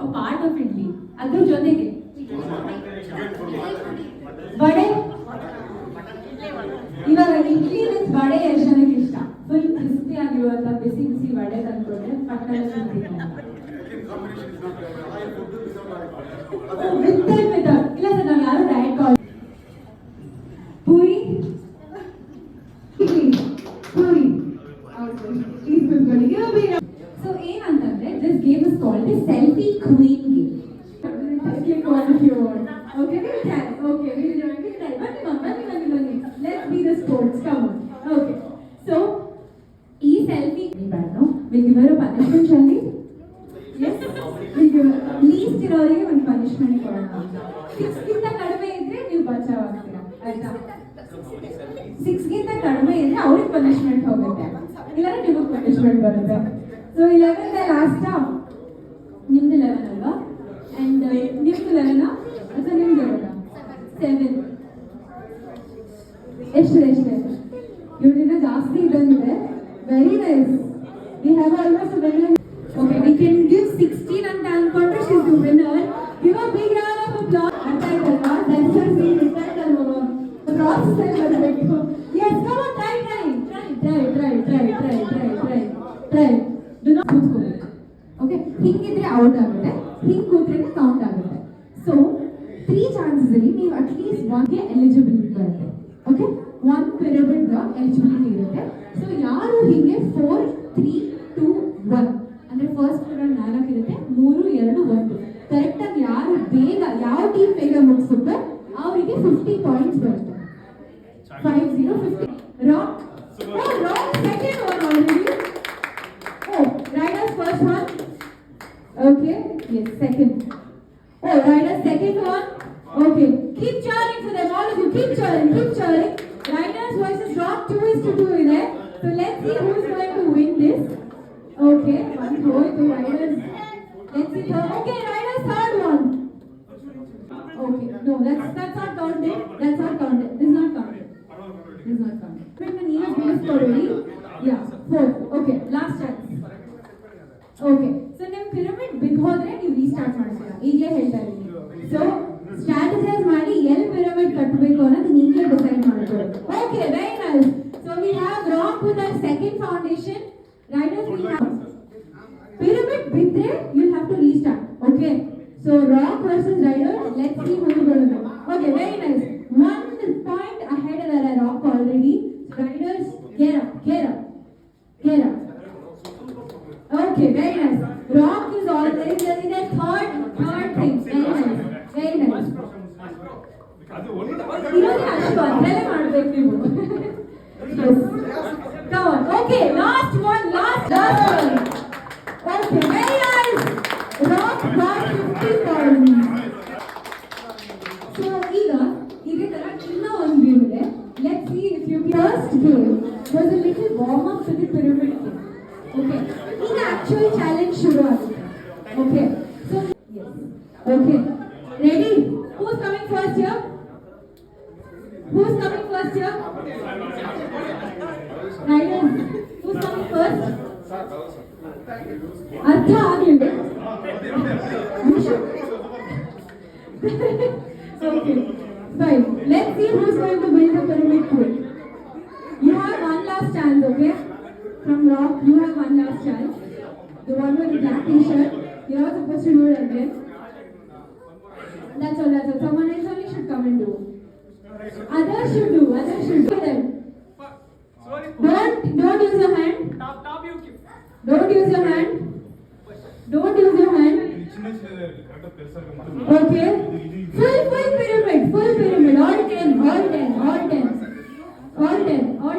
a part of idli. ಅದ್ರ ಜೊತೆಗೆ ವಡೆ, ಇವಾಗ ಇಡ್ಲಿ ವಿತ್ ವಡೆ ಎಷ್ಟು ಜನಕ್ಕೆ ಇಷ್ಟ? ಫುಲ್ ಕ್ರಿಸ್ಪಿ ಆಗಿರುವಂತ ಬಿಸಿ ಬಿಸಿ ವಡೆ ತಂದ್ಕೊಂಡ್ರೆ ಪಕ್ಕದ ಇಲ್ಲ ಸರ್, ನಾವು ಯಾರು ಡಯಟ್ ಕಾಲ್ ಪೂರಿ ಪೂರಿ. ಸೊ ಏನಂತಂದ್ರೆ this game is called the selfie queen game. Click one if you want. Okay, we'll tell. Okay, we'll tell. Bani. Let's be the sports. Come on. Okay. So, selfie. We'll give her a punishment, shall we? Yes. We'll give her least irrelevant one punishment for her. 6 ಗಿಂತ ಕಡಿಮೆ ಇದ್ರೆ ನೀವು ಬಚಾವಾಗ್ತೀರಾ, ಆಯ್ತಾ? 6 ಗಿಂತ ಕಡಿಮೆ ಇದ್ರೆ ಅವ್ರಿಗೆ punishment ಹೋಗುತ್ತೆ, ಇಲ್ಲಾಂದ್ರೆ ನಿಮಗೆ ಪನಿಷ್ಮೆಂಟ್ ಬರುತ್ತೆ. ಸೊ 11 ಲಾಸ್ಟ್ ನಿಮ್ದು 11 ಅಲ್ವಾ? And ನಿಮ್ದು 11 ಅಥವಾ ನಿಮ್ದು 7 ಎಷ್ಟು ಇವ್ರನ್ನ ಜಾಸ್ತಿ ಇದಂಗಿದೆ. Very nice. We have almost a winner. Okay, we can give 16 and ಅನ್ಕೊಂಡ್ರೆ she's the winner. Give a big round of applause. ಅರ್ಥ ಆಯ್ತಲ್ವಾ? That's what we decided ಅಲ್ವಾ? The process ಅಲ್ಲಿ ಬರಬೇಕು. Yes, come on, try. Do not ಕೂತ್ಕೋಬೇಕು. Okay, ಹಿಂಗಿದ್ರೆ out ಆಗುತ್ತೆ, ಹಿಂಗ್ ಕೂತ್ರೆ ಕೌಂಟ್ ಆಗುತ್ತೆ. ಸೊ 3 ಚಾನ್ಸಸ್ ಅಲ್ಲಿ ನೀವು ಅಟ್ಲೀಸ್ಟ್ 1ಗೆ ಎಲಿಜಿಬಿಲಿಟಿ ಬರುತ್ತೆ. ಓಕೆ, 1 ಪಿರಮಿಡ್ ಎಲಿಜಿಬಿಲಿಟಿ ಇರುತ್ತೆ. ಸೊ ಯಾರು ಹೀಗೆ 4, 3, 2, 1 ಅಂದ್ರೆ ಫಸ್ಟ್ ಪಿರಮಿಡ್ 4 ಇರುತ್ತೆ, 3, 2, 1 ಕರೆಕ್ಟ್ ಆಗಿ ಯಾರು ಬೇಗ, ಯಾವ ಟೀಮ್ ಬೇಗ ಮುಗಿಸುತ್ತೆ ಅವರಿಗೆ 50 ಪಾಯಿಂಟ್ಸ್ ಬರುತ್ತೆ. 50 rock. Second one already. Riders first one. Okay, yes, second. Riders second one. Okay, keep cheering for them, all of you. Keep cheering. Riders versus Rock 2-2 ಇದೆ. So let's see who's going to win this. Okay, one point to Riders. Let's see. Okay, Riders third one. Okay, no, that's not counted. This is not counted. When you have finished already. Yeah, 4. Okay, last chance. Okay, so ನಿಮ್ಮ pyramid big ಹೋದ್ರೆ ನೀವು restart ಮಾಡ್ತೀರಾ, ಈಗಲೇ ಹೇಳ್ತಾ ಇದ್ದೀನಿ. So ಸ್ಟ್ರಾಟಜೈಸ್ ಮಾಡಿ ಎಲ್ಲಿ pyramid ಕಟ್ಟಬೇಕು ಅನ್ನೋದು ನೀವೇ ಡಿಸೈಡ್ ಮಾಡ್ಕೊಳ್ಳಿ. Okay, very nice. So we have rock with our second foundation. Riders we have pyramid ಬಿದ್ರೆ you have to restart. Okay, so rock versus riders, let's see who will win. Okay, very nice. 1 point ahead of the rock already. Riders, get up. Okay, very nice. Rock is already doing the third thing. Very nice. ಅಷ್ಟು ಅದ್ರಲ್ಲೇ ಮಾಡ್ಬೇಕು ನೀವು. Come on. Okay, last one. Okay, very nice. Rock got 50 points. So ಈಗ ತರ ಇನ್ನೂ ಒಂದು game ಇದೆ. Let's see if you can. First game was a little warm up to the pyramid game. Okay, ಈಗ actual challenge ಶುರು ಆಗುತ್ತೆ. Okay, so yes. Okay, ready? Who's coming first here? Riders, who's coming first? ಅರ್ಥ ಆಗಲಿಲ್ಲ. Okay, fine. Let's see who's going to build the pyramid quick. You have one last chance, okay? From Rock, you have one last chance. The one with the black t-shirt, you're not supposed to do it again. That's all. Someone else only should come and do. Others should do them. Don't use your hand. Don't use your hand. Okay. Full pyramid. All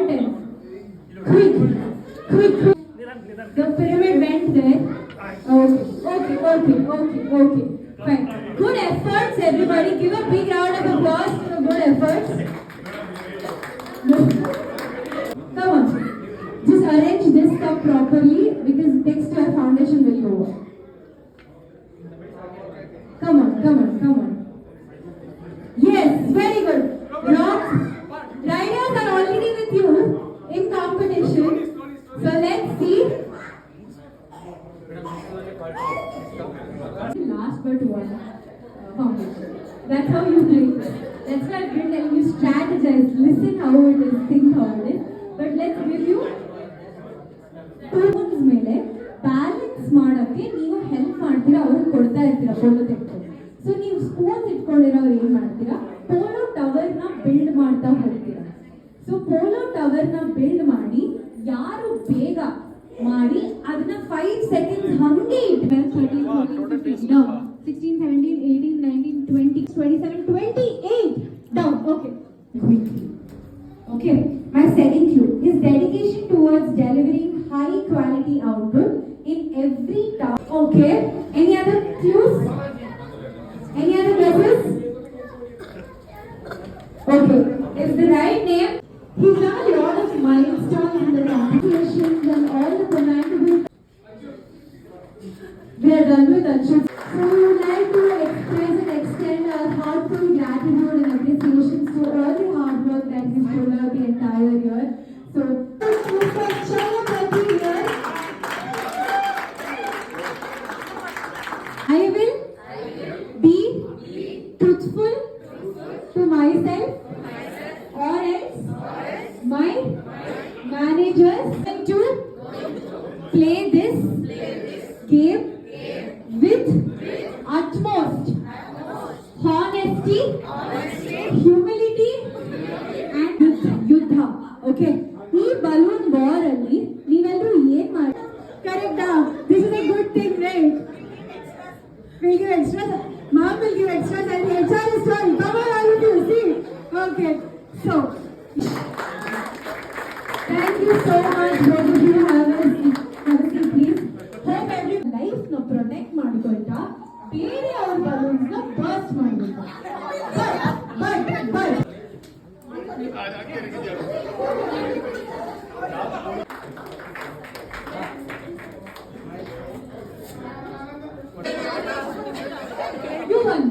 10. Quick. The pyramid went there. Okay. Fine. Good efforts, everybody. Give a big round of applause for good efforts. Come on. Just arrange this cup properly because next your foundation will go. Come on. Yes, very good. Rock. Riders are already with you in competition. So let's see. Tools ಮೇಲೆ balance ಮಾಡಕ್ಕೆ ನೀವು help ಮಾಡ್ತೀರಾ, ಅವ್ರಿಗೆ ಕೊಡ್ತಾ ಇರ್ತೀರಾ polo ತೆಗೆದು. So ನೀವು spoons ಇಟ್ಕೊಂಡಿರೋರು ಏನ್ ಮಾಡ್ತೀರಾ, ಪೋಲೋ ಟವರ್ ನ ಬಿಲ್ಡ್ ಮಾಡ್ತಾ ಹೋಗ್ತೀರಾ. ಸೊ ಪೋಲೋ ಟವರ್ ನ ಬಿಲ್ಡ್ ಮಾಡಿ ಯಾರು ಬೇಗ ಮಾಡಿ ಅದನ್ನ 5 ಸೆಕೆಂಡ್ಸ್ ಹಂಗೆ 12, 13, 14, 15 down, 16, 17, 18, 19, 20, 27, 28 down. Okay, quickly. Okay, my second cue is dedication towards delivering high quality output in every task. Okay, any other clues? Any other guesses? Okay, is the right name. He's done a lot of milestones in the competitions and all the commendable. We are done with Anshul. So we would like to express and extend our heartfelt gratitude and appreciation to all the hard work that he's put out the entire year. So, I will be truthful to myself or else my managers to play this game with utmost honesty, humility and yuddha. Okay, ಈ balloon bar ಅಲ್ಲಿ ನೀವೆಲ್ಲರೂ ಏನ್ ಮಾಡಿ ಕರೆಕ್ಟಾ? This is a good thing, right? We'll give extra. Mom will give extra time. HR is done. Come on, all of you. See. Okay. So, thank you so much. Both of you have a seat. Have a seat, please. Hope every life na protect ಮಾಡ್ಕೊಳ್ತಾ ಬೇರೆ ಅವ್ರ balloons na burst ಮಾಡ್ಬೇಕು. But. You won.